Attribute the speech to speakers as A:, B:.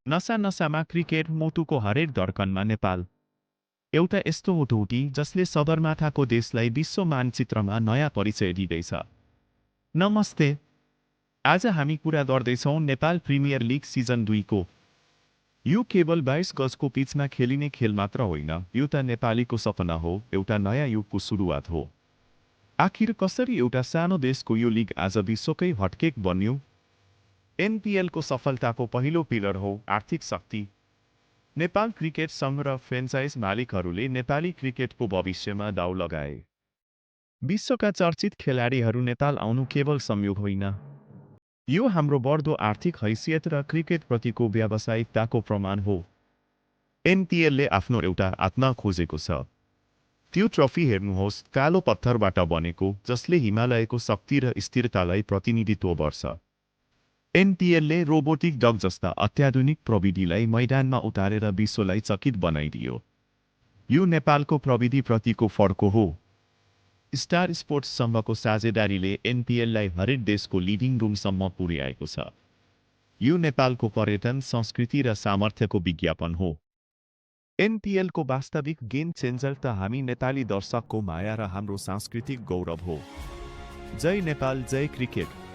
A: नसा नसामा क्रिकेट मोटुको हरेक धड्कनमा नेपाल एउटा यस्तो उठौटी जसले सगरमाथाको देशलाई विश्व मानचित्रमा नयाँ परिचय दिँदैछ। नमस्ते, आज हामी कुरा गर्दैछौँ नेपाल प्रिमियर लिग सिजन 2 को। यो केवल 22 गजको पिचमा खेलिने खेल मात्र होइन, यो त नेपालीको सपना हो, एउटा नयाँ युगको सुरुवात हो। आखिर कसरी एउटा सानो देशको यो लिग आज विश्वकै हटकेक बन्यो? एनपिएलको सफलताको पहिलो पिलर हो आर्थिक शक्ति। नेपाल क्रिकेट सङ्घ र फ्रेन्चाइज मालिकहरूले नेपाली क्रिकेटको भविष्यमा दाउ लगाए। विश्वका चर्चित खेलाडीहरू नेपाल आउनु केवल संयोग होइन, यो हाम्रो बढ्दो आर्थिक हैसियत र क्रिकेटप्रतिको व्यावसायिकताको प्रमाण हो। एनपिएलले आफ्नो एउटा आत्मा खोजेको छ। त्यो ट्रफी हेर्नुहोस्, कालो पत्थरबाट बनेको, जसले हिमालयको शक्ति र स्थिरतालाई प्रतिनिधित्व गर्छ। एनपिएलले रोबोटिक डग जस्ता अत्याधुनिक प्रविधिलाई मैदानमा उतारेर विश्वलाई चकित बनाइदियो। यो नेपालको प्रविधिप्रतिको फड्को हो। स्टार स्पोर्ट्स सम्मको साझेदारीले एनपिएललाई हरेक देशको लिभिङ रुमसम्म पुर्याएको छ। यो नेपालको पर्यटन, संस्कृति र सामर्थ्यको विज्ञापन हो। एनपिएलको वास्तविक गेम चेन्जर त हामी नेपाली दर्शकको माया र हाम्रो सांस्कृतिक गौरव हो। जय नेपाल, जय क्रिकेट।